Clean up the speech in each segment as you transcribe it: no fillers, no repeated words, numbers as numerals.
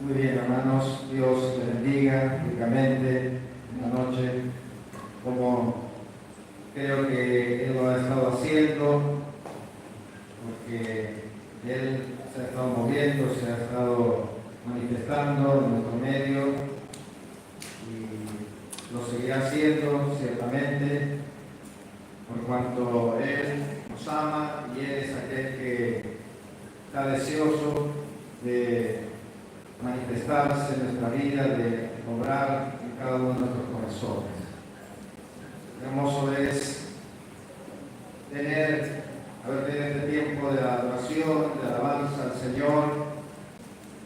Muy bien, hermanos, Dios les bendiga ricamente esta noche, como creo que Él lo ha estado haciendo, porque Él se ha estado moviendo, se ha estado manifestando en nuestro medio y lo seguirá haciendo ciertamente, por cuanto Él nos ama y Él es aquel que está deseoso de manifestarse en nuestra vida, de obrar en cada uno de nuestros corazones. Hermoso es haber tenido este tiempo de adoración, de alabanza al Señor,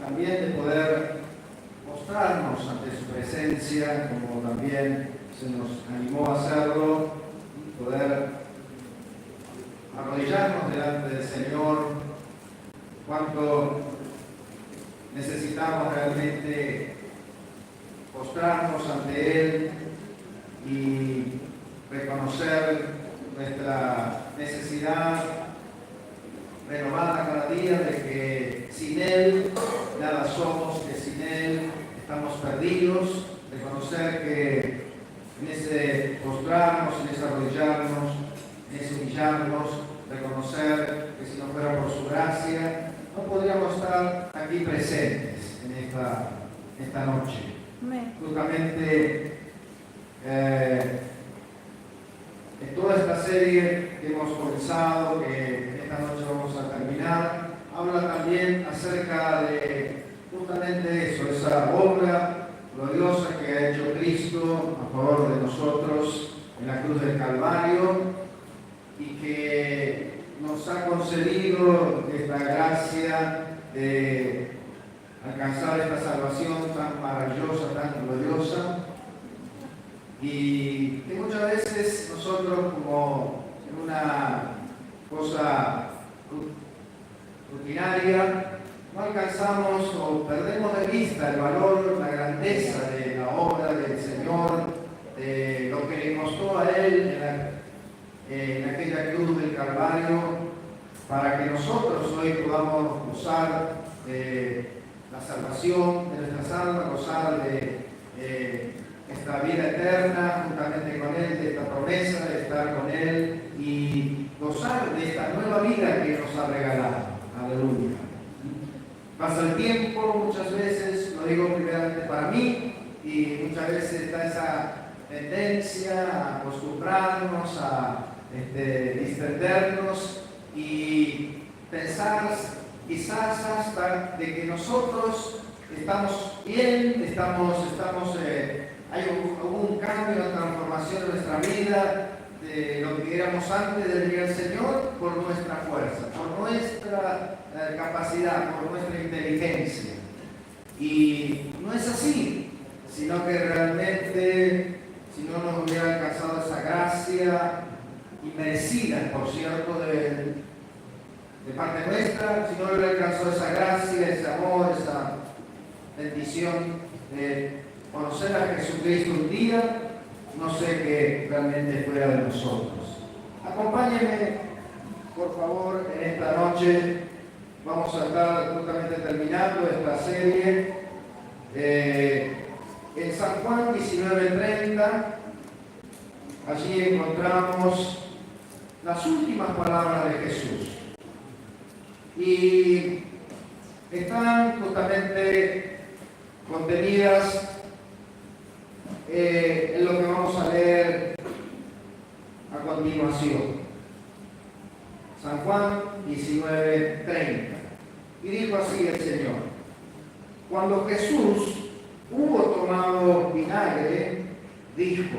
también de poder mostrarnos ante su presencia, como también se nos animó a hacerlo, y poder arrodillarnos delante del Señor. Cuánto necesitamos realmente postrarnos ante Él y reconocer nuestra necesidad renovada cada día de que sin Él nada somos, que sin Él estamos perdidos, reconocer que en ese postrarnos, en ese arrodillarnos, en ese humillarnos, reconocer que si no fuera por su gracia, no podríamos estar aquí presentes en esta noche. Amén. Justamente en toda esta serie que hemos comenzado, que esta noche vamos a terminar, habla también acerca de justamente eso, esa obra gloriosa que ha hecho Cristo a favor de nosotros en la cruz del Calvario y que nos ha concedido esta gracia de alcanzar esta salvación tan maravillosa, tan gloriosa, y que muchas veces nosotros, como en una cosa rutinaria, no alcanzamos o perdemos de vista el valor, la grandeza de la obra del Señor, de lo que le costó a Él en aquella cruz del Calvario, para que nosotros hoy podamos gozar de la salvación de nuestras almas, gozar de esta vida eterna juntamente con Él, de esta promesa de estar con Él y gozar de esta nueva vida que nos ha regalado. Aleluya. Pasa el tiempo, muchas veces, lo digo primeramente para mí, y muchas veces está esa tendencia a acostumbrarnos, a distendernos y pensar quizás hasta de que nosotros estamos bien, hay un cambio, una transformación en nuestra vida, de lo que éramos antes de venir al Señor, por nuestra fuerza, por nuestra capacidad, por nuestra inteligencia. Y no es así, sino que realmente, si no nos hubiera alcanzado esa gracia inmerecida, por cierto, de parte nuestra, si no hubiera alcanzado esa gracia, ese amor, esa bendición de conocer a Jesucristo un día, no sé qué realmente fuera de nosotros. Acompáñenme, por favor, en esta noche. Vamos a estar justamente terminando esta serie en San Juan 19:30. Allí encontramos las últimas palabras de Jesús. Y están justamente contenidas en lo que vamos a leer a continuación. San Juan 19:30. Y dijo así el Señor: cuando Jesús hubo tomado vinagre, dijo: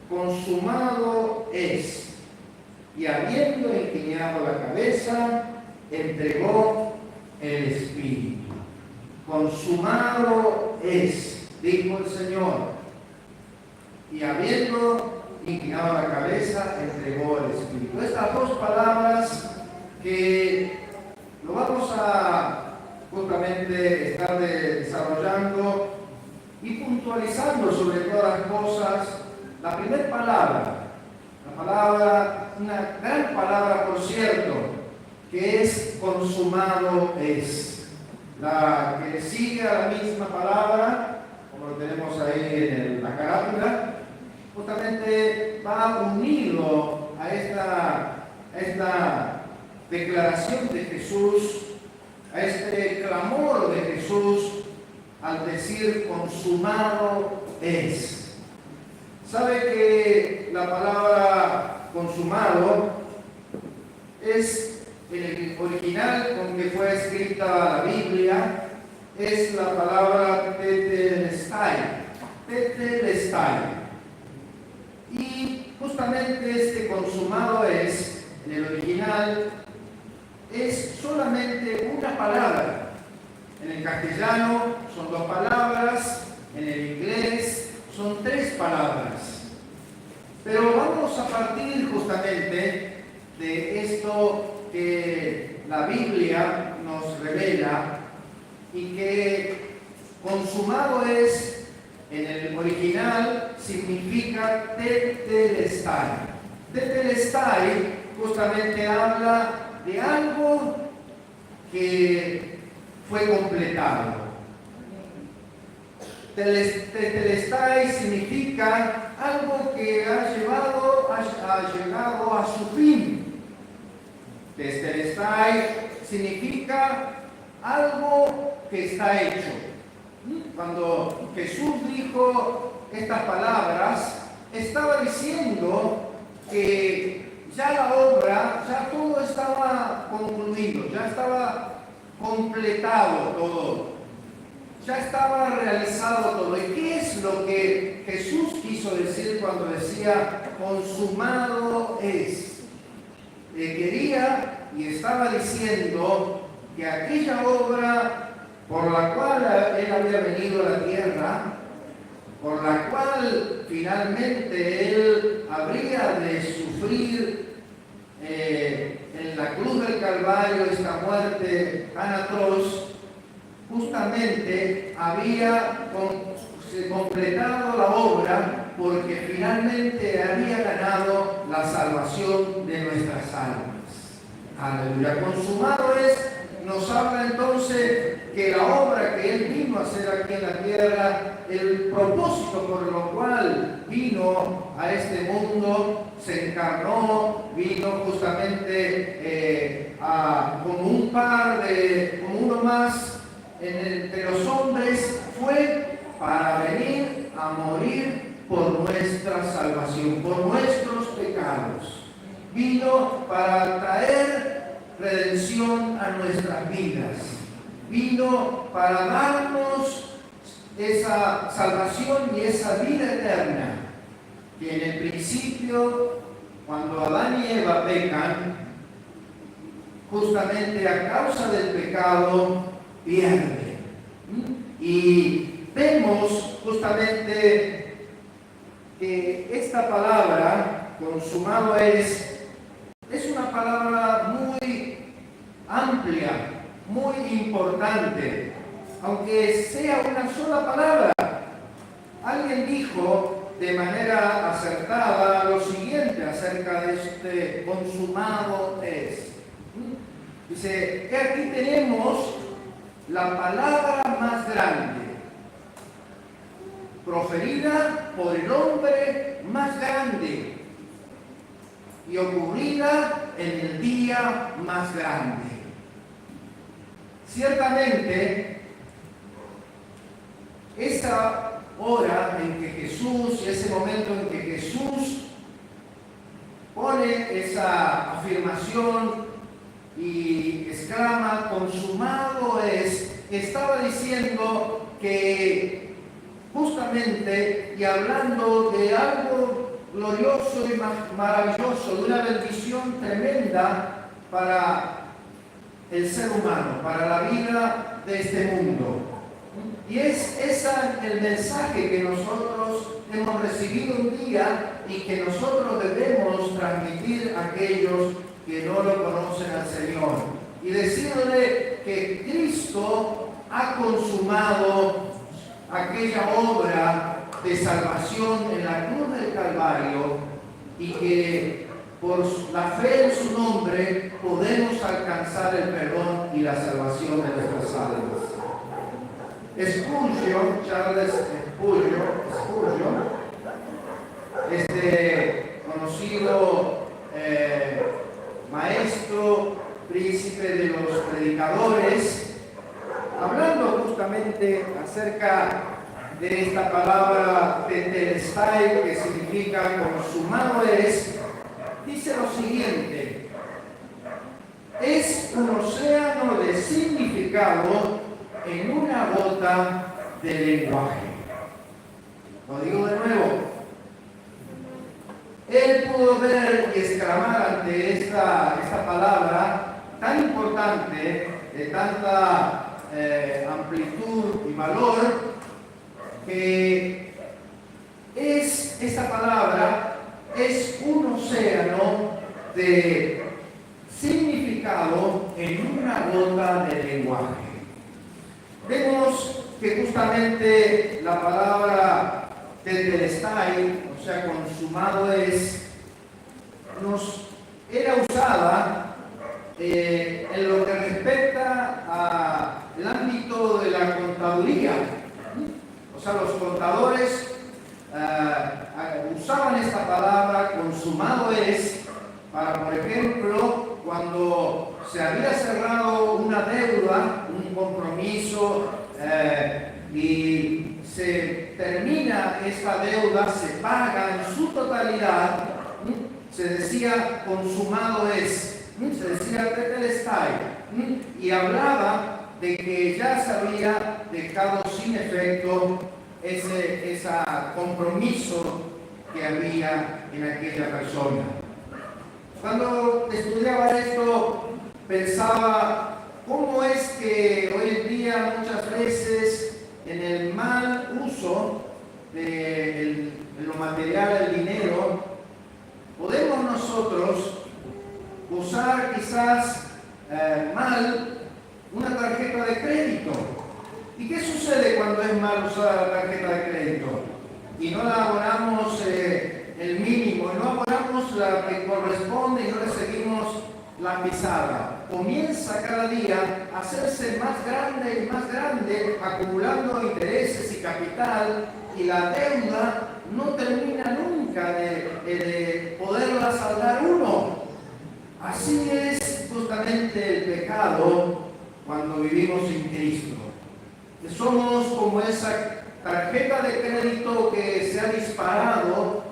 consumado es. Y habiendo inclinado la cabeza, entregó el Espíritu. Consumado es, dijo el Señor. Y habiendo inclinado la cabeza, entregó el Espíritu. Estas dos palabras que lo vamos a justamente estar desarrollando y puntualizando sobre todas las cosas. La primera palabra, una gran palabra por cierto, que es consumado es. La que sigue a la misma palabra, como lo tenemos ahí en la carátula, justamente va unido a esta declaración de Jesús, a este clamor de Jesús al decir consumado es. ¿Sabe que la palabra consumado es en el original con que fue escrita la Biblia? Es la palabra tetelestai. Tetelestai. Y justamente este consumado es, en el original, es solamente una palabra. En el castellano son 2 palabras, en el inglés son 3 palabras. Pero vamos a partir justamente de esto que la Biblia nos revela y que consumado es, en el original, significa tetelestai. Tetelestai justamente habla de algo que fue completado. Tetelestai significa algo que ha llegado a su fin. Tetelestai significa algo que está hecho. Cuando Jesús dijo estas palabras, estaba diciendo que ya la obra, ya todo estaba concluido, ya estaba completado todo, ya estaba realizado todo. ¿Y qué es lo que Jesús quiso decir cuando decía consumado es? Quería y estaba diciendo que aquella obra por la cual Él había venido a la tierra, por la cual finalmente Él habría de sufrir en la cruz del Calvario esta muerte tan atroz, justamente había completado la obra, porque finalmente había ganado la salvación de nuestras almas. Aleluya. Consumado es, nos habla entonces que la obra que Él vino a hacer aquí en la tierra, el propósito por lo cual vino a este mundo, se encarnó, vino justamente como uno más entre los hombres, fue para venir a morir por nuestra salvación, por nuestros pecados. Vino para traer redención a nuestras vidas. Vino para darnos esa salvación y esa vida eterna, que en el principio, cuando Adán y Eva pecan, justamente a causa del pecado, pierden. Y vemos justamente que esta palabra, consumado es una palabra muy amplia, muy importante, aunque sea una sola palabra. Alguien dijo de manera acertada lo siguiente acerca de este consumado es. Dice que aquí tenemos la palabra más grande, proferida por el hombre más grande y ocurrida en el día más grande. Ciertamente, esa hora en que Jesús, ese momento en que Jesús pone esa afirmación y exclama, consumado es, estaba diciendo que justamente y hablando de algo glorioso y maravilloso, de una bendición tremenda para el ser humano, para la vida de este mundo. Y es ese el mensaje que nosotros hemos recibido un día y que nosotros debemos transmitir a aquellos que no lo conocen al Señor. Y decirle que Cristo ha consumado aquella obra de salvación en la cruz del Calvario y que por la fe en su nombre, podemos alcanzar el perdón y la salvación de nuestras almas. Spurgeon, Charles Spurgeon, conocido maestro, príncipe de los predicadores, hablando justamente acerca de esta palabra tetelestai, que significa consumado es, dice lo siguiente: es un océano de significado en una gota de lenguaje. Lo digo de nuevo. Él pudo ver y exclamar ante esta palabra tan importante, de tanta amplitud y valor, que esta palabra es un océano de significado en una gota de lenguaje. Vemos que justamente la palabra tetelestai, o sea, consumado es, era usada en lo que respecta al ámbito de la contaduría. O sea, los contadores usaban esta palabra consumado es para, por ejemplo, cuando se había cerrado una deuda, un compromiso, y se termina esta deuda, se paga en su totalidad, se decía consumado es, se decía tetelestai, y hablaba de que ya se había dejado sin efecto ese compromiso que había en aquella persona. Cuando estudiaba esto, pensaba cómo es que hoy en día muchas veces en el mal uso de lo material, el dinero, podemos nosotros usar quizás mal una tarjeta de crédito. ¿Y qué sucede cuando es mal usada la tarjeta de crédito? Y no la abonamos el mínimo, y no abonamos la que corresponde y no le seguimos la pisada. Comienza cada día a hacerse más grande y más grande, acumulando intereses y capital, y la deuda no termina nunca de poderla saldar uno. Así es justamente el pecado cuando vivimos sin Cristo. Que somos como esa tarjeta de crédito que se ha disparado,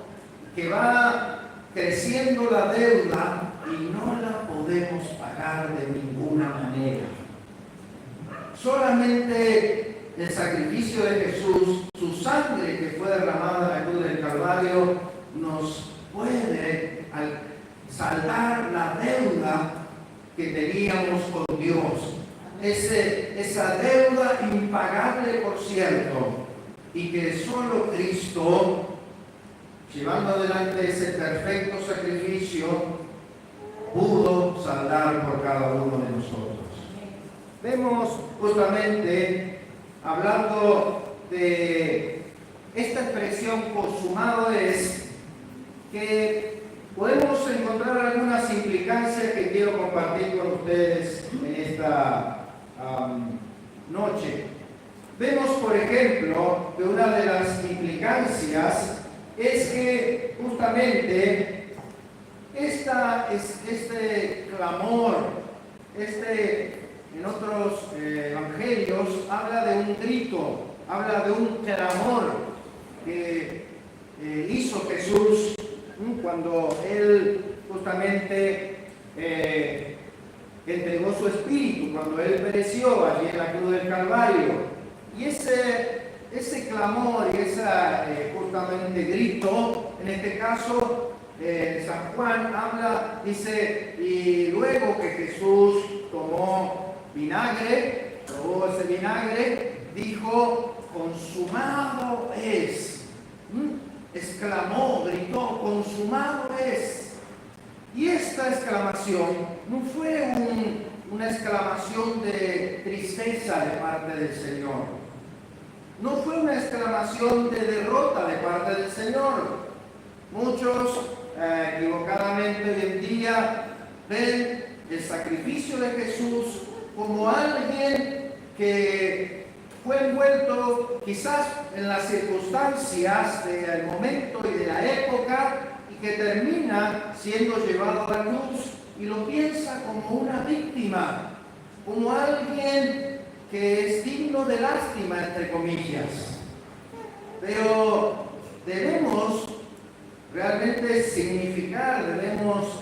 que va creciendo la deuda y no la podemos pagar de ninguna manera. Solamente el sacrificio de Jesús, su sangre que fue derramada en la cruz del Calvario, nos puede saldar la deuda que teníamos con Dios. Esa deuda impagable, por cierto, y que solo Cristo, llevando adelante ese perfecto sacrificio, pudo saldar por cada uno de nosotros. Vemos justamente, hablando de esta expresión consumado es, que podemos encontrar algunas implicancias que quiero compartir con ustedes en esta noche. Vemos, por ejemplo, que una de las implicancias es que justamente este clamor, en otros evangelios habla de un grito, habla de un clamor que hizo Jesús cuando él justamente entregó su espíritu, cuando él pereció allí en la cruz del Calvario. Y ese clamor y justamente grito, en este caso San Juan habla, dice, y luego que Jesús tomó vinagre, probó ese vinagre, dijo, consumado es. Exclamó, gritó, consumado es. Y esta exclamación no fue una exclamación de tristeza de parte del Señor. No fue una exclamación de derrota de parte del Señor. Muchos equivocadamente hoy en día ven el sacrificio de Jesús como alguien que fue envuelto quizás en las circunstancias del momento y de la época y que termina siendo llevado a la cruz y lo piensa como una víctima, como alguien que es digno de lástima, entre comillas. Pero debemos realmente significar, debemos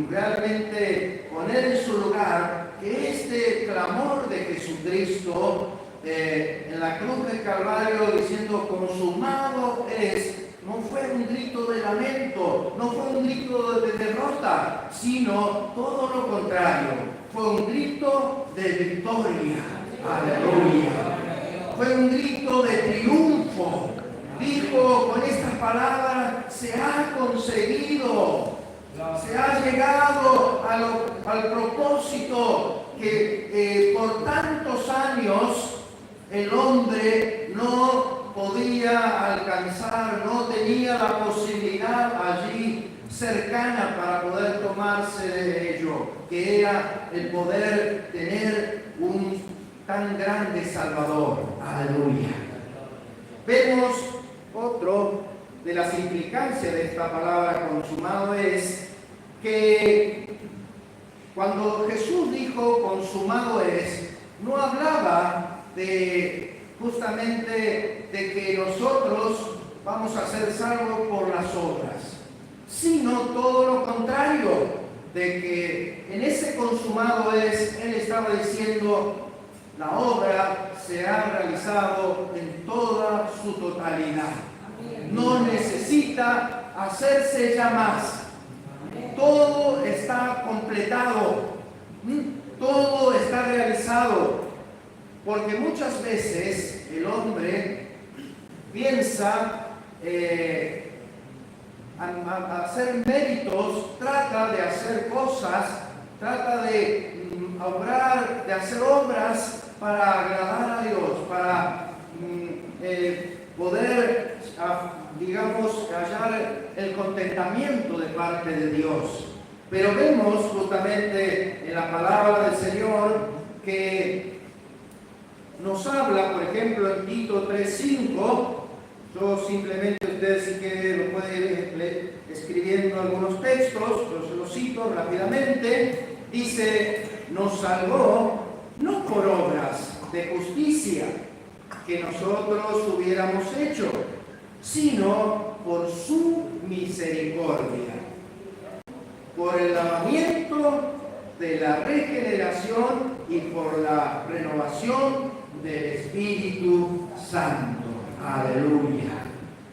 realmente poner en su lugar que este clamor de Jesucristo en la cruz del Calvario diciendo consumado es, no fue un grito de lamento, no fue un grito de derrota, sino todo lo contrario, fue un grito de victoria. Aleluya. Fue un grito de triunfo. Dijo con estas palabras, se ha conseguido, se ha llegado al propósito que por tantos años el hombre no podía alcanzar, no tenía la posibilidad allí cercana para poder tomarse de ello, que era el poder tener un tan grande Salvador. Aleluya. Vemos otro de las implicancias de esta palabra consumado es que cuando Jesús dijo consumado es, no hablaba de justamente de que nosotros vamos a ser salvos por las obras, sino todo lo contrario, de que en ese consumado es, Él estaba diciendo, la obra se ha realizado en toda su totalidad. No necesita hacerse ya más. Todo está completado. Todo está realizado. Porque muchas veces el hombre piensa hacer méritos, trata de hacer cosas, trata de obrar, de hacer obras para agradar a Dios, para poder, digamos, hallar el contentamiento de parte de Dios. Pero vemos justamente en la palabra del Señor que nos habla, por ejemplo, en Tito 3:5, yo simplemente, ustedes sí que lo pueden ir escribiendo algunos textos, pero se los cito rápidamente, dice, nos salvó no por obras de justicia que nosotros hubiéramos hecho, sino por su misericordia, por el lavamiento de la regeneración y por la renovación del Espíritu Santo. Aleluya.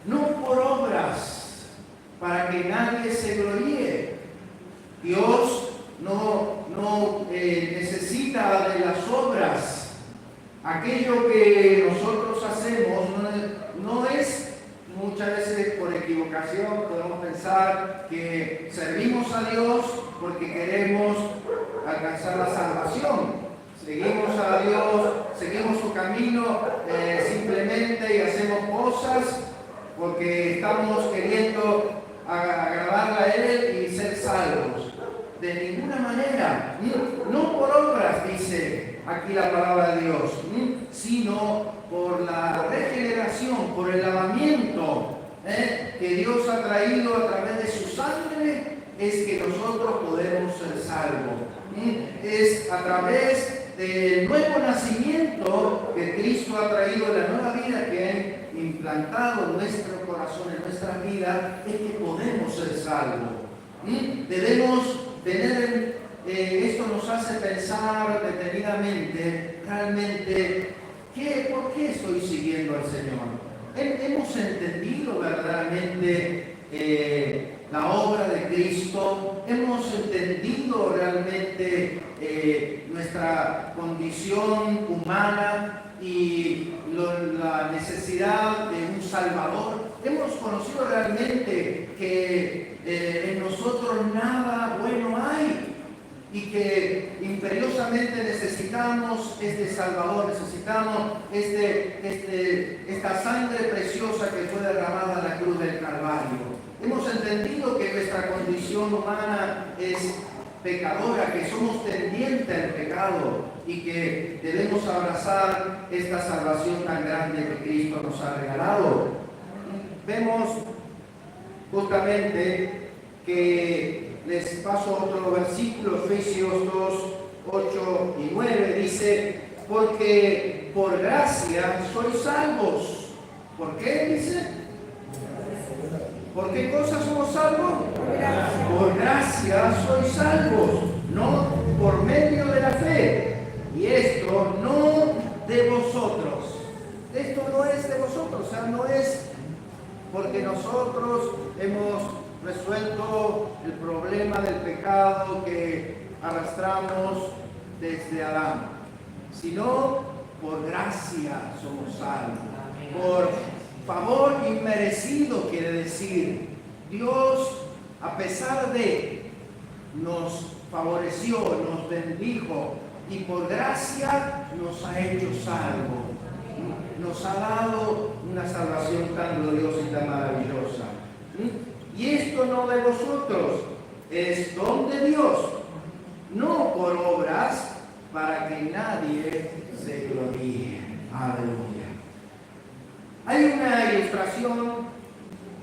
No por obras, para que nadie se gloríe. Dios no necesita de las obras. Aquello que nosotros hacemos no es muchas veces por equivocación. Podemos pensar que servimos a Dios porque queremos alcanzar la salvación. Seguimos a Dios, seguimos su camino simplemente y hacemos cosas porque estamos queriendo agradarle a Él y ser salvos. De ninguna manera, no por obras, dice aquí la palabra de Dios, sino por la regeneración, por el lavamiento que Dios ha traído a través de su sangre, es que nosotros podemos ser salvos. Es a través del nuevo nacimiento que Cristo ha traído, la nueva vida que ha implantado en nuestro corazón, en nuestra vida, es que podemos ser salvos. Debemos tener, esto nos hace pensar detenidamente, realmente, ¿por qué estoy siguiendo al Señor? ¿Hemos entendido verdaderamente la obra de Cristo? ¿Hemos entendido realmente nuestra condición humana y la necesidad de un Salvador? ¿Hemos conocido realmente que en nosotros nada bueno hay y que imperiosamente necesitamos este Salvador, necesitamos esta sangre preciosa que fue derramada en la cruz del Calvario? Hemos entendido que nuestra condición humana es pecadora, que somos tendientes al pecado y que debemos abrazar esta salvación tan grande que Cristo nos ha regalado. Vemos justamente que les paso otro versículo, Efesios 2, 8 y 9, dice, porque por gracia sois salvos. ¿Por qué dice? ¿Por qué cosa somos salvos? Por gracia sois salvos, no por medio de la fe. Y esto no de vosotros. Esto no es de vosotros, o sea, no es porque nosotros hemos resuelto el problema del pecado que arrastramos desde Adán, sino por gracia somos salvos, por favor inmerecido, quiere decir. Dios, a pesar de, nos favoreció, nos bendijo y por gracia nos ha hecho salvos. Nos ha dado una salvación tan gloriosa y tan maravillosa. Y esto no de vosotros, es don de Dios, no por obras, para que nadie se gloríe. Aleluya. Hay una ilustración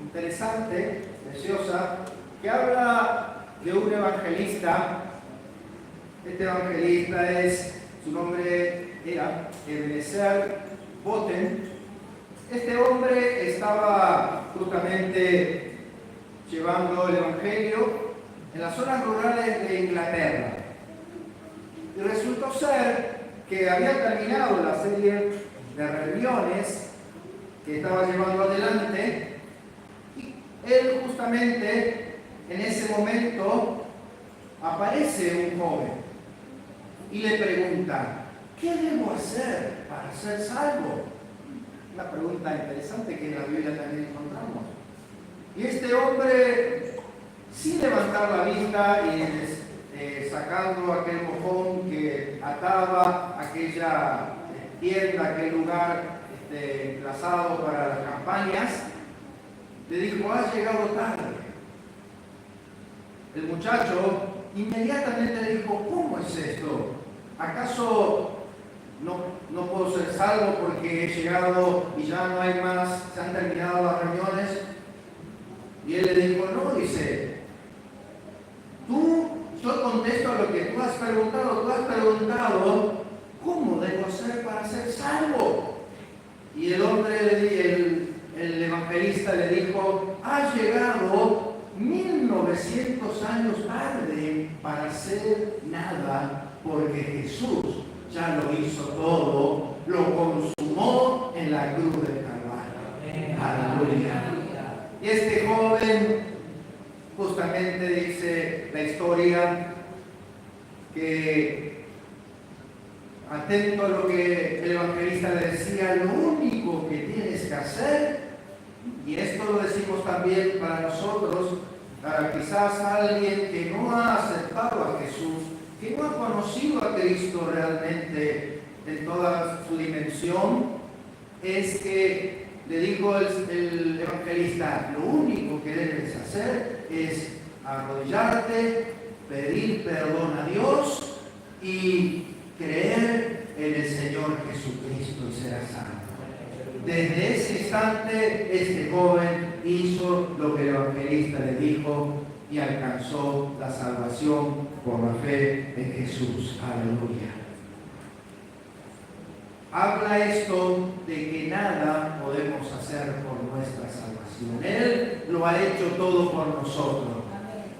interesante, preciosa, que habla de un evangelista. Este evangelista su nombre era Ebenezer Boten. Este hombre estaba justamente llevando el evangelio en las zonas rurales de Inglaterra. Y resultó ser que había terminado la serie de reuniones que estaba llevando adelante, y él justamente en ese momento aparece un joven y le pregunta, ¿qué debo hacer para ser salvo? Una pregunta interesante que en la Biblia también encontramos. Y este hombre, sin levantar la vista y sacando aquel mojón que ataba aquella tienda, aquel lugar emplazado para las campañas, le dijo, has llegado tarde. El muchacho inmediatamente le dijo, ¿cómo es esto? ¿Acaso no puedo ser salvo porque he llegado y ya no hay más, se han terminado las reuniones? Y él le dijo, no, dice, yo contesto a lo que tú has preguntado, ¿cómo debo hacer para ser salvo? Y el hombre, el evangelista le dijo, has llegado 1900 años tarde para hacer nada, porque Jesús ya lo hizo todo, lo consumó en la cruz del Calvario. Aleluya. Y este joven, justamente dice la historia, que atento a lo que el evangelista le decía, lo único que tienes que hacer, y esto lo decimos también para nosotros, para quizás alguien que no ha aceptado a Jesús, que no ha conocido a Cristo realmente en toda su dimensión, es que le dijo el evangelista, lo único que debes hacer es arrodillarte, pedir perdón a Dios y creer en el Señor Jesucristo y serás salvo. Desde ese instante, este joven hizo lo que el evangelista le dijo y alcanzó la salvación por la fe en Jesús. Aleluya. Habla esto de que nada podemos hacer por nuestra salvación. Él lo ha hecho todo por nosotros.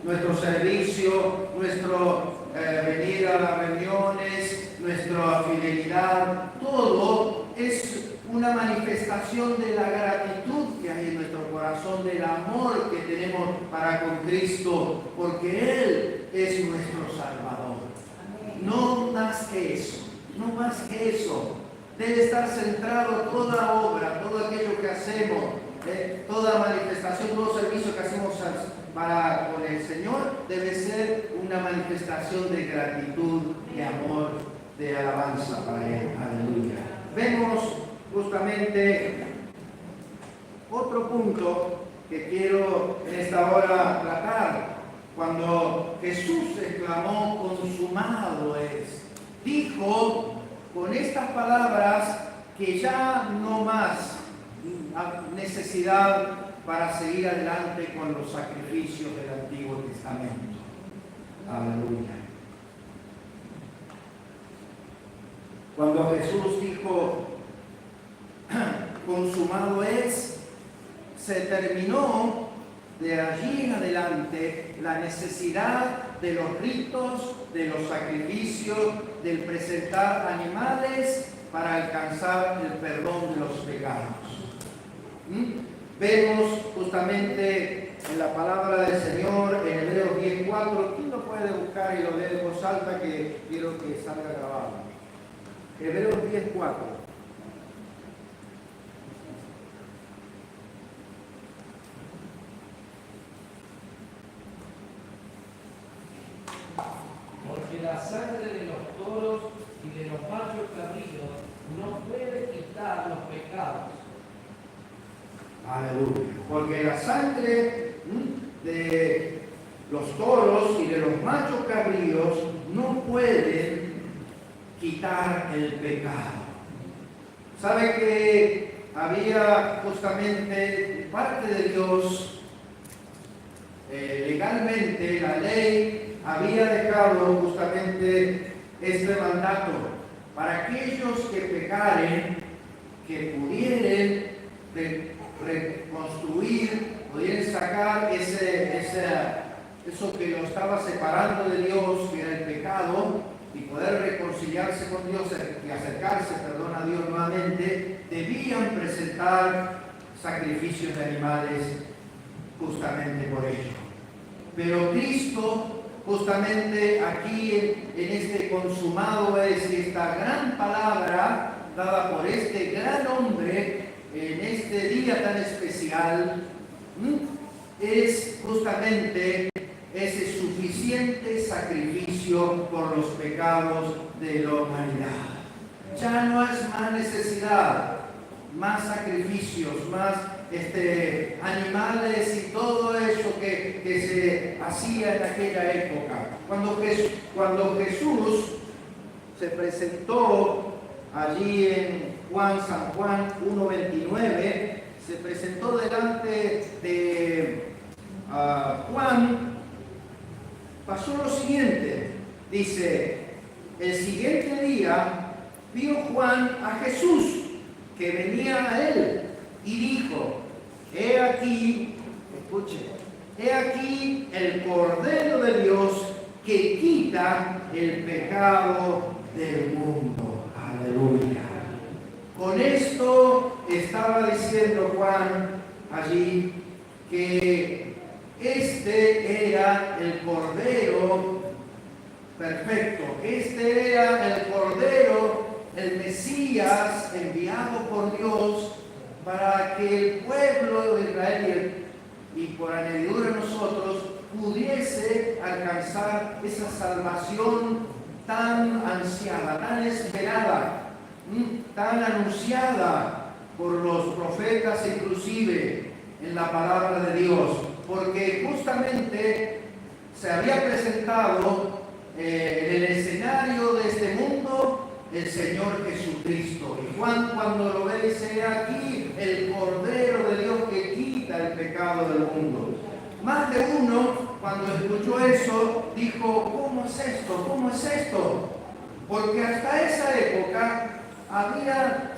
Nuestro servicio, nuestro venir a las reuniones, nuestra fidelidad, todo es una manifestación de la gratitud que hay en nuestro corazón, del amor que tenemos para con Cristo, porque Él es nuestro Salvador. No más que eso, no más que eso. Debe estar centrado toda obra, todo aquello que hacemos, toda manifestación, todo servicio que hacemos con el Señor, debe ser una manifestación de gratitud, de amor, de alabanza para Él. Aleluya. Vemos justamente otro punto que quiero en esta hora tratar. Cuando Jesús exclamó, consumado es, dijo con estas palabras que ya no más necesidad para seguir adelante con los sacrificios del Antiguo Testamento. Aleluya. Cuando Jesús dijo, consumado es, se terminó de allí en adelante la necesidad de los ritos, de los sacrificios, del presentar animales para alcanzar el perdón de los pecados. Vemos justamente en la palabra del Señor en Hebreos 10:4. ¿Quién lo puede buscar y lo lee en voz alta, que quiero que salga grabado? Hebreos 10:4. Porque la sangre de los toros y de los machos cabríos no puede quitar los pecados. Aleluya. Porque la sangre de los toros y de los machos cabríos no pueden quitar el pecado. ¿Sabe que había justamente parte de Dios, legalmente la ley había dejado justamente este mandato para aquellos que pecaren, que pudieran reconstruir, pudieran sacar eso que lo estaba separando de Dios, que era el pecado, y poder reconciliarse con Dios y acercarse, a Dios nuevamente, debían presentar sacrificios de animales justamente por ello. Pero Cristo, justamente aquí en este consumado es esta gran palabra dada por este gran hombre en este día tan especial, es justamente ese suficiente sacrificio por los pecados de la humanidad. Ya no es más necesidad, más sacrificios, más animales y todo eso que se hacía en aquella época. Cuando Jesús se presentó allí en San Juan 1:29, se presentó delante de Juan, pasó lo siguiente, dice, el siguiente día vio Juan a Jesús que venía a él y dijo, he aquí, escuche, he aquí el Cordero de Dios que quita el pecado del mundo. Aleluya. Con esto estaba diciendo Juan allí que este era el Cordero perfecto, este era el Cordero, el Mesías enviado por Dios para que el pueblo de Israel y por añadidura nosotros pudiese alcanzar esa salvación tan ansiada, tan esperada, tan anunciada por los profetas, inclusive en la palabra de Dios, porque justamente se había presentado en el escenario de este mundo el Señor Jesucristo. Y Juan, cuando lo ve, dice, aquí el Cordero de Dios que quita el pecado del mundo. Más de uno, cuando escuchó eso, dijo, ¿cómo es esto? ¿Cómo es esto? Porque hasta esa época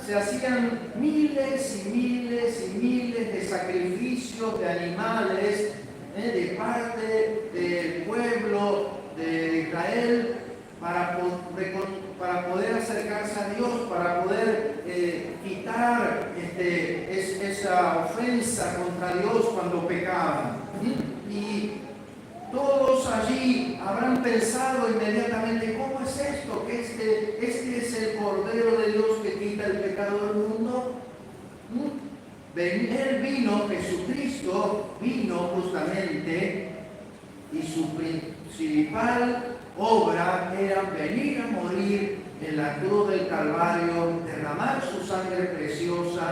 se hacían miles y miles y miles de sacrificios de animales de parte del pueblo de Israel para poder acercarse a Dios, para poder quitar esa ofensa contra Dios cuando pecaban. Y todos allí habrán pensado inmediatamente, ¿cómo es esto? ¿Que este es el Cordero de Dios que quita el pecado del mundo? Él vino, Jesucristo vino justamente, y su principal obra era venir a morir en la cruz del Calvario, derramar su sangre preciosa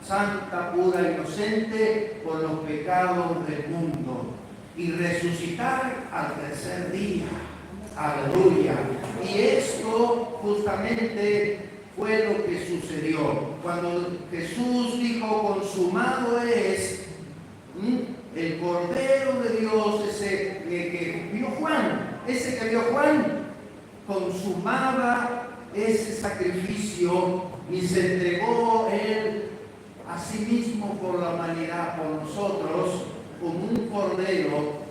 santa, pura, inocente, por los pecados del mundo, y resucitar al tercer día. Aleluya. Y esto justamente fue lo que sucedió. Cuando Jesús dijo, consumado es, el Cordero de Dios, ese que vio Juan, consumaba ese sacrificio y se entregó Él a sí mismo por la humanidad, por nosotros, como un Cordero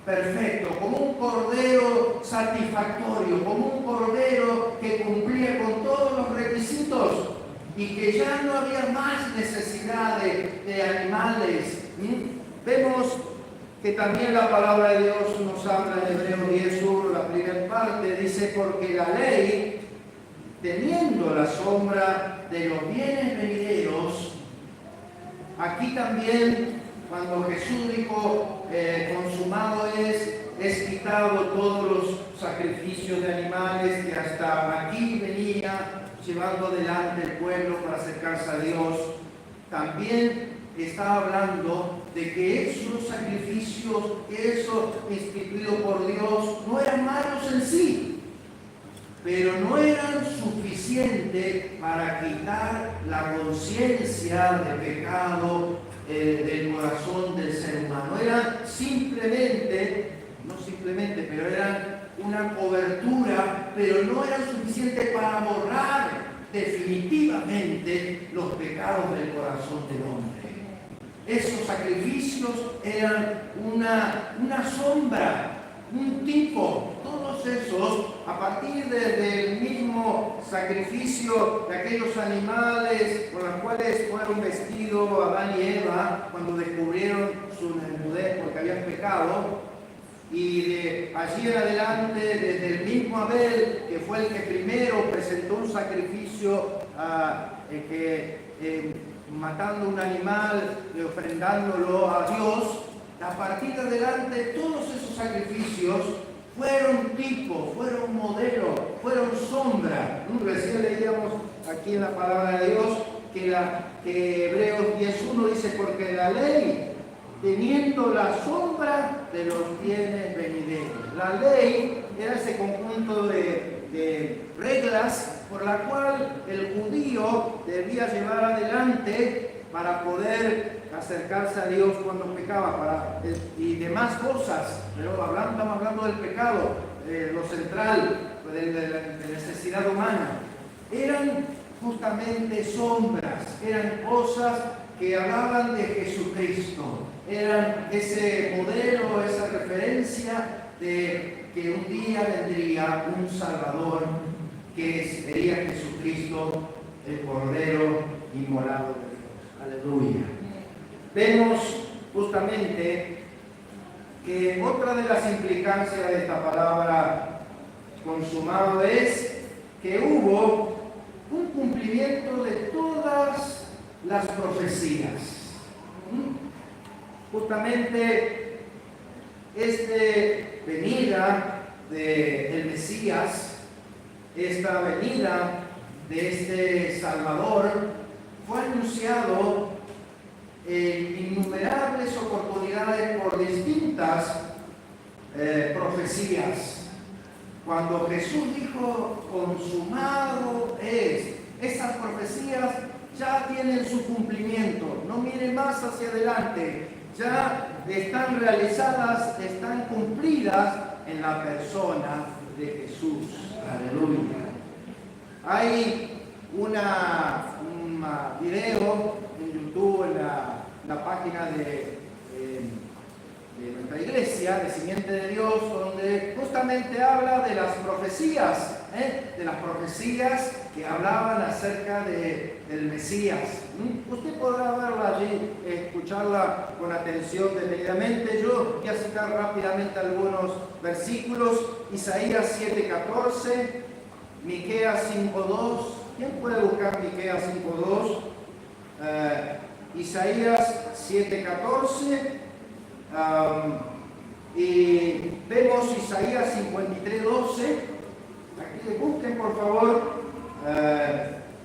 perfecto, como un Cordero satisfactorio, como un Cordero que cumplía con todos los requisitos y que ya no había más necesidad de animales. Vemos que también la palabra de Dios nos habla en Hebreos 10:1, la primera parte, dice, porque la ley, teniendo la sombra de los bienes venideros, aquí también, cuando Jesús dijo, consumado es quitado todos los sacrificios de animales que hasta aquí venía llevando adelante el pueblo para acercarse a Dios. También está hablando de que esos sacrificios, eso instituido por Dios, no eran malos en sí, pero no eran suficientes para quitar la conciencia de pecado del corazón del ser humano. Eran pero eran una cobertura, pero no eran suficientes para borrar definitivamente los pecados del corazón del hombre. Esos sacrificios eran una sombra, un tipo, todos esos, a partir del mismo sacrificio de aquellos animales con los cuales fueron vestidos Adán y Eva cuando descubrieron su desnudez porque habían pecado. Y de allí en adelante, desde el mismo Abel, que fue el que primero presentó un sacrificio matando un animal y ofrendándolo a Dios, a partir de adelante todos esos sacrificios fueron tipo, fueron modelo, fueron sombra. Recién leíamos aquí en la palabra de Dios que Hebreos 10:1 dice, porque la ley, teniendo la sombra de los bienes venideros. La ley era ese conjunto de reglas por la cual el judío debía llevar adelante para poder acercarse a Dios cuando pecaba y demás cosas. Pero estamos hablando del pecado, lo central, de la necesidad humana. Eran justamente sombras, eran cosas que hablaban de Jesucristo. Eran ese modelo, esa referencia de que un día vendría un Salvador, que sería Jesucristo, el Cordero inmolado de Dios. Aleluya. Vemos justamente que otra de las implicancias de esta palabra consumado es que hubo un cumplimiento de todas las profecías. Justamente esta venida del Mesías, esta venida de este Salvador, fue anunciado en innumerables oportunidades por distintas profecías. Cuando Jesús dijo, consumado es, esas profecías ya tienen su cumplimiento. No miren más hacia adelante. Ya están realizadas, están cumplidas en la persona de Jesús. Aleluya. Hay un video en YouTube, en la página de nuestra iglesia, de Simiente de Dios, donde justamente habla de las profecías, que hablaban acerca del Mesías. Usted podrá verla allí, escucharla con atención detenidamente. Yo voy a citar rápidamente algunos versículos. Isaías 7:14, Miqueas 5:2. ¿Quién puede buscar Miqueas 5:2? Isaías 7:14. Y vemos Isaías 53:12. Aquí busquen por favor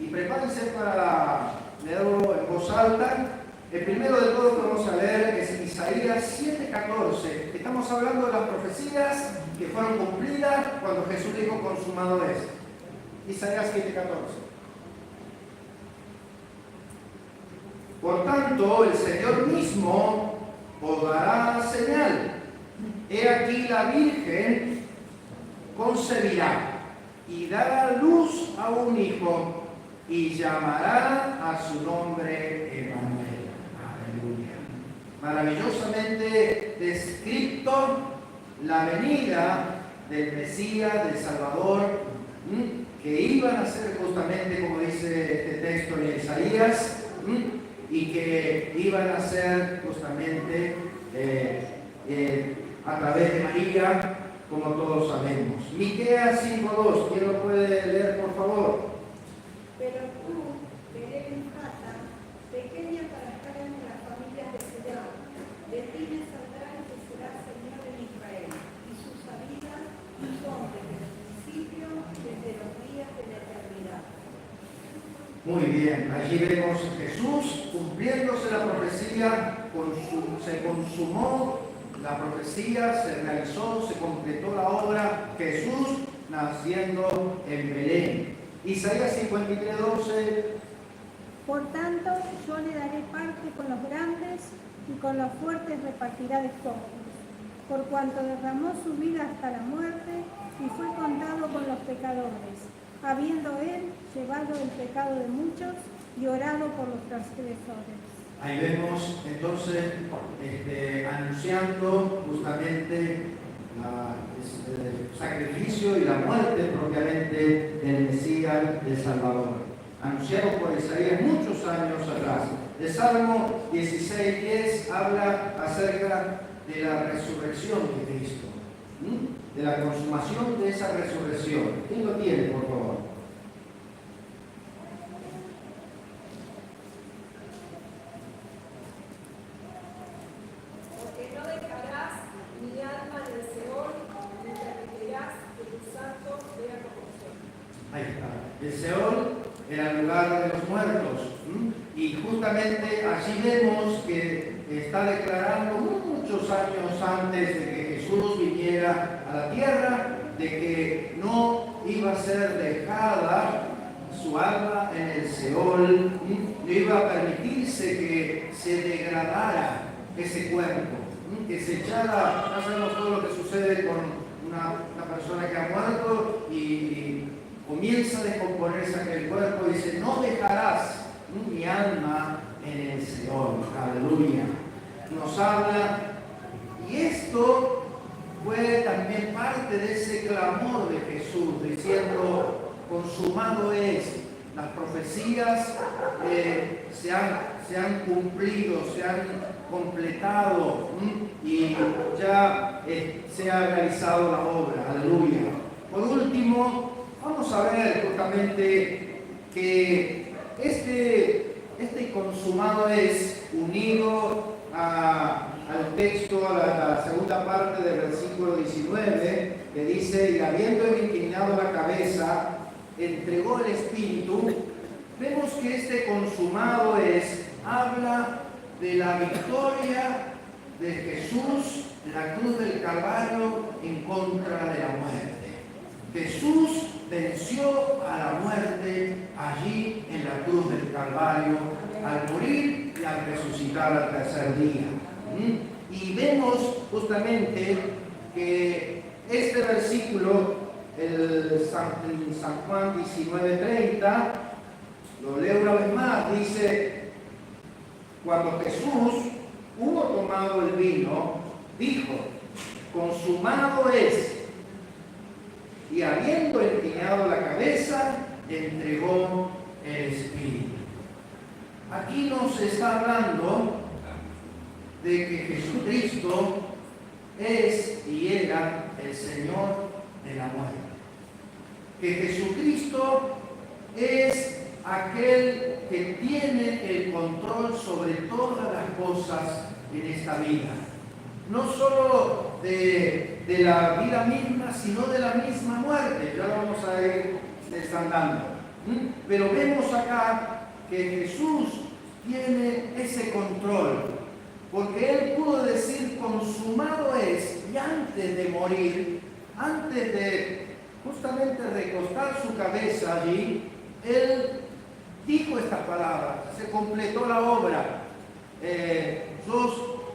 y prepárense para falta. El primero de todo que vamos a leer es Isaías 7:14. Estamos hablando de las profecías que fueron cumplidas cuando Jesús dijo consumado es. Isaías 7:14. Por tanto, el Señor mismo os dará señal. He aquí la Virgen concebirá y dará luz a un hijo y llamará a su nombre Emmanuel. Aleluya. Maravillosamente descrito la venida del Mesías, del Salvador, que iban a ser justamente como dice este texto en Isaías, y que iban a ser justamente a través de María, como todos sabemos. Miqueas 5:2, ¿quién lo puede leer, por favor? Pero tú, Belén Efrata, pequeña para estar en las familias de Judá, de ti me saldrá el que será Señor en Israel, y sus salidas son desde el principio, desde los días de la eternidad. Muy bien, allí vemos a Jesús cumpliéndose la profecía, se consumó la profecía, se realizó, se completó la obra, Jesús naciendo en Belén. Isaías 53:12. Por tanto, yo le daré parte con los grandes y con los fuertes repartirá despojos, por cuanto derramó su vida hasta la muerte y fue contado con los pecadores, habiendo él llevado el pecado de muchos y orado por los transgresores. Ahí vemos entonces anunciando justamente el sacrificio y la muerte propiamente del Mesías, del Salvador. Anunciado por Isaías muchos años atrás. El Salmo 16:10 habla acerca de la resurrección de Cristo, de la consumación de esa resurrección. ¿Quién lo tiene, por favor? Porque no dejarás mi alma en el Seol, ni permitirás que tu santo vea corrupción. Ahí está. El Seol era el lugar de los muertos. Y justamente allí vemos que está declarando muchos años antes de que Jesús viniera a la tierra, de que no iba a ser dejada su alma en el Seol, no iba a permitirse que se degradara ese cuerpo, que se echara. Ya sabemos todo lo que sucede con una persona que ha muerto y comienza a descomponerse aquel cuerpo y dice, no dejarás mi alma en el Seol. Aleluya. Nos habla, y esto fue también parte de ese clamor de Jesús, diciendo, consumado es. Las profecías se han cumplido, se han completado, y ya se ha realizado la obra. Aleluya. Por último, vamos a ver justamente que este consumado es unido al texto, a la segunda parte del versículo 19, que dice, y habiendo inclinado la cabeza, entregó el Espíritu. Vemos que este consumado habla de la victoria de Jesús en la cruz del Calvario en contra de la muerte. Jesús venció a la muerte allí en la cruz del Calvario, al morir y al resucitar al tercer día. Y vemos justamente que este versículo, en San Juan 19:30, lo leo una vez más, dice, cuando Jesús hubo tomado el vino, dijo, consumado es. Y habiendo inclinado la cabeza, entregó el Espíritu. Aquí nos está hablando de que Jesucristo es y era el Señor de la muerte. Que Jesucristo es aquel que tiene el control sobre todas las cosas en esta vida. No solo de la vida misma, sino de la misma muerte. Ya lo vamos a ir desandando. Pero vemos acá que Jesús tiene ese control, porque Él pudo decir consumado es, y antes de morir, antes de justamente recostar su cabeza allí, Él dijo estas palabras, se completó la obra.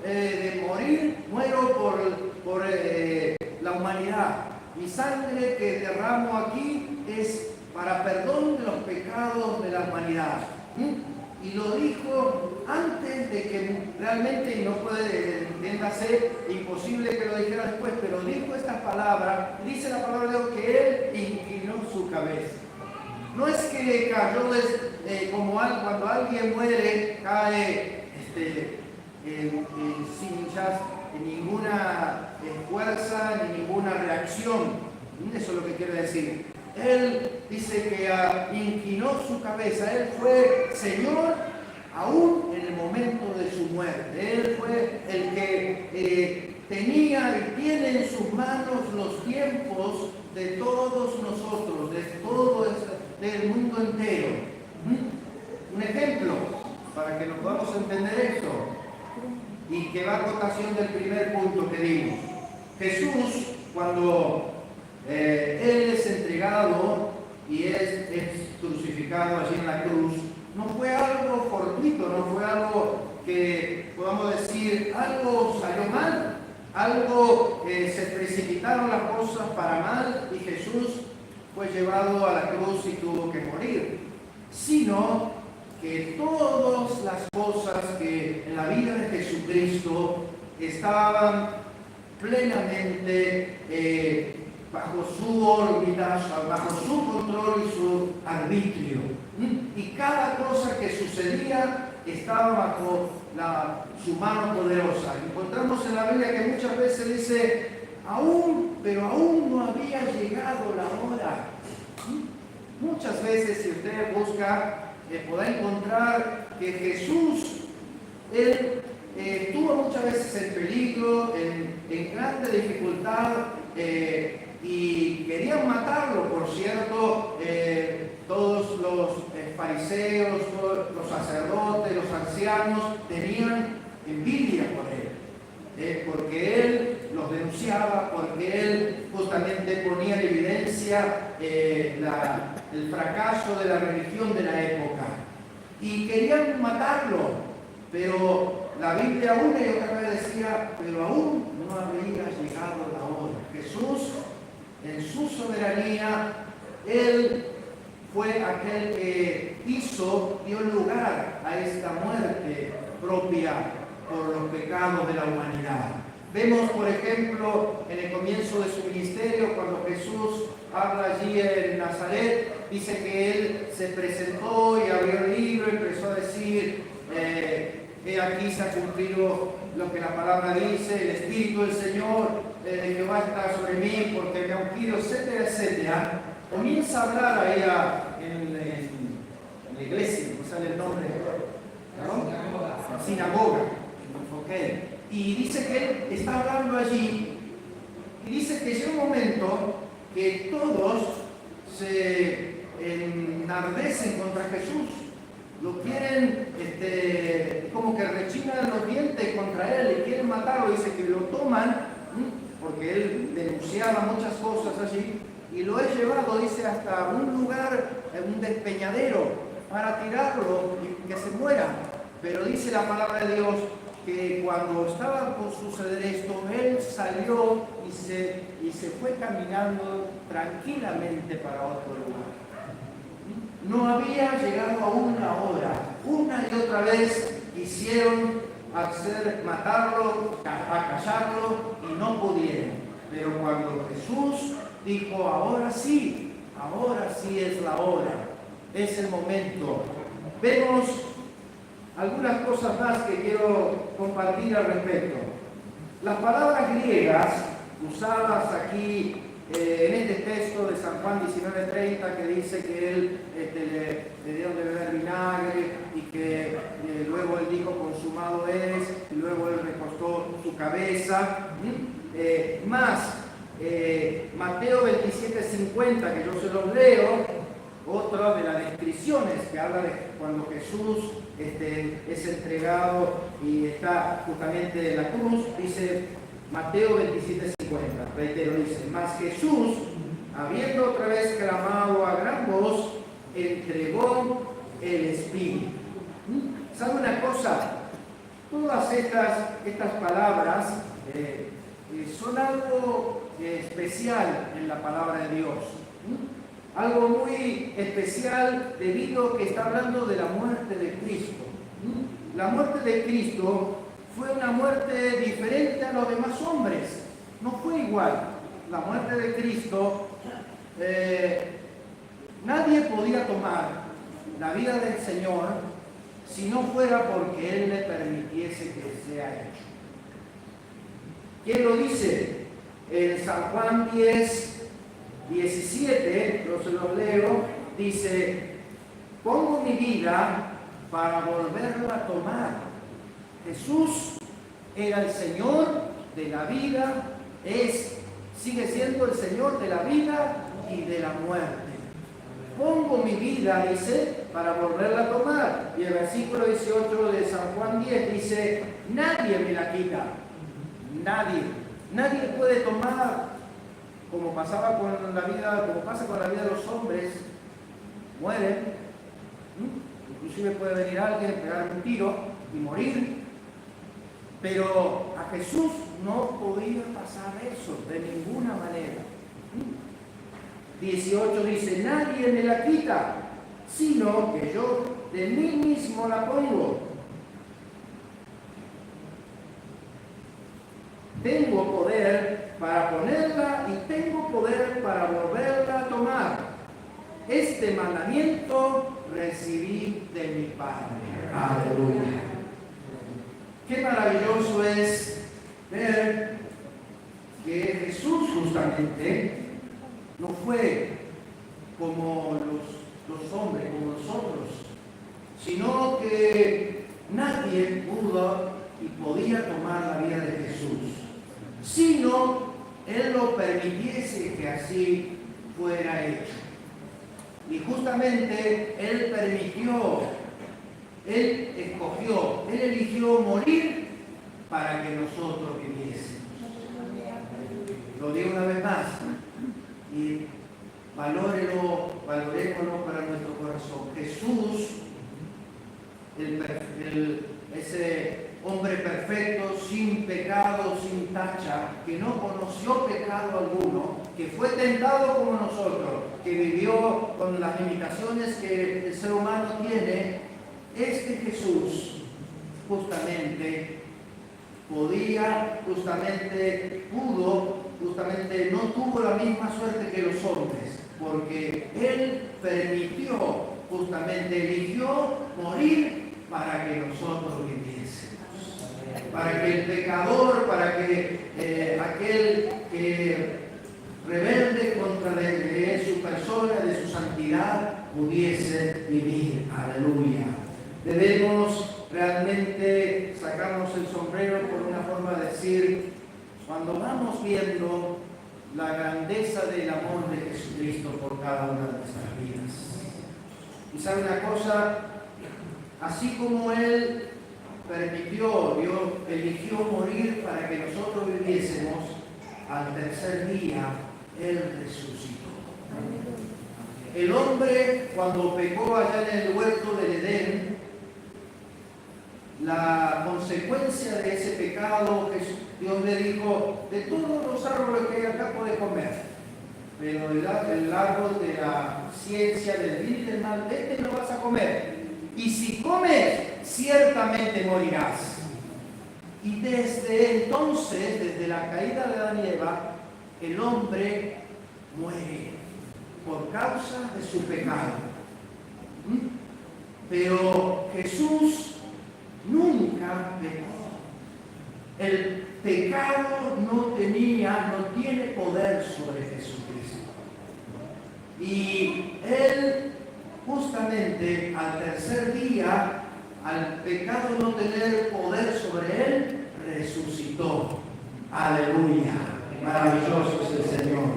De morir, muero por la humanidad. Mi sangre que derramo aquí es para perdón de los pecados de la humanidad. Y lo dijo antes de que realmente, y no puede, entiéndase, imposible que lo dijera después, pero dijo estas palabras, dice la palabra de Dios que Él inclinó su cabeza. No es que cayó como cuando alguien muere, cae sin ya ninguna fuerza ni ninguna reacción. Eso es lo que quiere decir. Él dice que inclinó su cabeza. Él fue Señor aún en el momento de su muerte. Él fue el que tenía y tiene en sus manos los tiempos de todos nosotros, de todo del mundo entero. Un ejemplo para que nos podamos entender esto y que va a cotación del primer punto que dimos. Jesús, cuando Él es entregado y es crucificado allí en la cruz, no fue algo fortuito, no fue algo que podamos decir, algo salió mal, algo se precipitaron las cosas para mal y Jesús fue llevado a la cruz y tuvo que morir, sino que todas las cosas que en la vida de Jesucristo estaban plenamente bajo su órbita, bajo su control y su arbitrio. Y cada cosa que sucedía estaba bajo su mano poderosa. Encontramos en la Biblia que muchas veces dice, pero aún no había llegado la hora. Muchas veces, si usted busca, podrá encontrar que Jesús, Él estuvo muchas veces en peligro, en grande dificultad, y querían matarlo, por cierto, todos los fariseos, todos los sacerdotes, los ancianos tenían envidia por él, porque él los denunciaba, porque él justamente ponía en evidencia el fracaso de la religión de la época. Y querían matarlo, pero la Biblia una y otra vez decía, pero aún no había llegado la hora. Jesús, en su soberanía, Él fue aquel que dio lugar a esta muerte propia por los pecados de la humanidad. Vemos, por ejemplo, en el comienzo de su ministerio, cuando Jesús habla allí en Nazaret, dice que Él se presentó y abrió el libro y empezó a decir, he aquí se ha cumplido lo que la palabra dice, el Espíritu del Señor de Jehová está sobre mí porque me ha ungido, etcétera, etcétera. Comienza a hablar ahí en la iglesia, no sale el nombre, ¿no? Sinagoga. Okay. Y dice que él está hablando allí y dice que llega un momento que todos se enardecen contra Jesús, lo quieren, como que rechinan los dientes contra él, le quieren matarlo, dice que lo toman, porque él denunciaba muchas cosas allí, y lo he llevado, dice, hasta un lugar, un despeñadero, para tirarlo y que se muera. Pero dice la palabra de Dios que cuando estaba por suceder esto, él salió y se fue caminando tranquilamente para otro lugar. No había llegado aún la hora. Una y otra vez quisieron matarlo, acallarlo y no pudieron. Pero cuando Jesús dijo, ahora sí es la hora, es el momento. Vemos algunas cosas más que quiero compartir al respecto. Las palabras griegas usadas aquí en este texto de San Juan 19:30, que dice que él le dio de beber vinagre y que luego él dijo consumado es, y luego él recostó su cabeza. Mateo 27:50, que yo se los leo, otra de las descripciones que habla de cuando Jesús es entregado y está justamente en la cruz, dice Mateo 27:50, reitero, dice, mas Jesús, habiendo otra vez clamado a gran voz, entregó el Espíritu. ¿Sabe una cosa? Todas estas palabras son algo especial en la palabra de Dios. Algo muy especial debido a que está hablando de la muerte de Cristo. La muerte de Cristo fue una muerte diferente a los demás hombres. No fue igual. La muerte de Cristo, nadie podía tomar la vida del Señor si no fuera porque Él le permitiese que sea hecho. ¿Quién lo dice? En San Juan 10:17, yo se los leo, dice, pongo mi vida para volverla a tomar. Jesús era el Señor de la vida, sigue siendo el Señor de la vida y de la muerte. Pongo mi vida, dice, para volverla a tomar. Y el versículo 18 de San Juan 10 dice, nadie me la quita. Nadie puede tomar, como pasa con la vida de los hombres, mueren. Inclusive puede venir alguien, pegar un tiro y morir. Pero a Jesús no podía pasar eso de ninguna manera. 18 dice, nadie me la quita, sino que yo de mí mismo la pongo. Tengo poder para ponerla y tengo poder para volverla a tomar. Este mandamiento recibí de mi Padre. Aleluya. Qué maravilloso es ver que Jesús justamente no fue como los hombres, como nosotros, sino que nadie pudo y podía tomar la vida de Jesús, sino Él lo permitiese que así fuera hecho. Y justamente Él permitió, Él escogió, Él eligió morir para que nosotros viviésemos. Lo digo una vez más, y valórenlo para nuestro corazón. Jesús, ese hombre perfecto, sin pecado, sin tacha, que no conoció pecado alguno, que fue tentado como nosotros, que vivió con las limitaciones que el ser humano tiene, Jesús justamente no tuvo la misma suerte que los hombres, porque Él eligió morir para que nosotros viviésemos, para que el pecador, para que aquel que rebelde contra su persona, de su santidad, pudiese vivir. Aleluya. Debemos realmente sacarnos el sombrero por una forma de decir, cuando vamos viendo la grandeza del amor de Jesucristo por cada una de nuestras vidas. Y sabe una cosa, así como Él eligió morir para que nosotros viviésemos, al tercer día Él resucitó. El hombre, cuando pecó allá en el huerto del Edén, la consecuencia de ese pecado, Dios le dijo, de todos los árboles que hay acá puedes comer, pero el árbol de la ciencia, del bien y del mal, no vas a comer. Y si comes, ciertamente morirás. Y desde entonces, desde la caída de Adán y Eva, el hombre muere por causa de su pecado. Pero Jesús nunca pecó. El pecado no tiene poder sobre Jesucristo. Y Él, justamente al tercer día, al pecado no tener poder sobre Él, resucitó. Aleluya. Maravilloso es el Señor.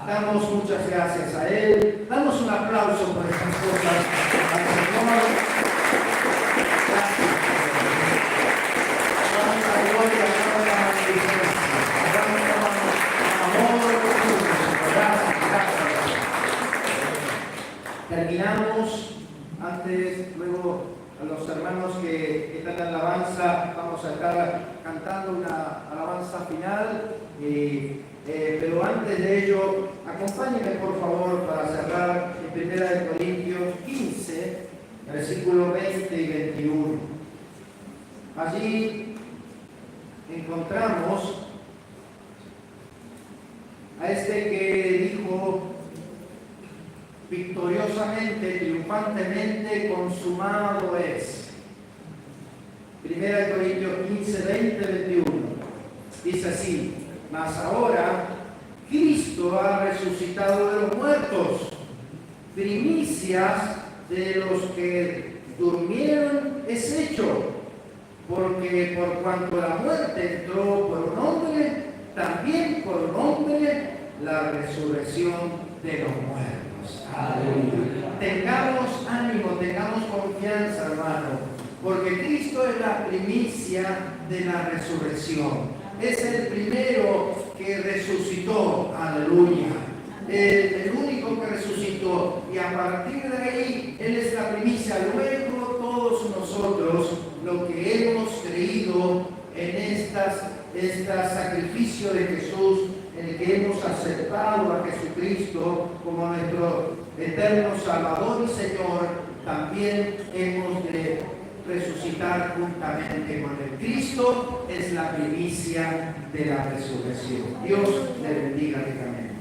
Damos muchas gracias a Él. Damos un aplauso por estas cosas al Señor. Gracias. Tanta gloria, tanta magnificencia. Tanto amor. Gracias. Terminamos. Antes, luego, a los hermanos que están en alabanza, vamos a estar cantando una alabanza final. Pero antes de ello, acompáñenme por favor para cerrar en 1 Corintios 15, versículos 20 y 21. Allí encontramos a este que dijo victoriosamente, triunfantemente, consumado es. 1 Corintios 15, 20, 21. Dice así: mas ahora Cristo ha resucitado de los muertos, primicias de los que durmieron es hecho, porque por cuanto la muerte entró por un hombre, también por un hombre la resurrección de los muertos. Aleluya. Tengamos ánimo, tengamos confianza, hermano, porque Cristo es la primicia de la resurrección. Es el primero que resucitó, aleluya. El único que resucitó. Y a partir de ahí, Él es la primicia. Luego todos nosotros, lo que hemos creído en este sacrificio de Jesús, en el que hemos aceptado a Jesucristo como nuestro eterno Salvador y Señor, también hemos de resucitar juntamente con Él. Cristo es la primicia de la resurrección. Dios le bendiga ricamente.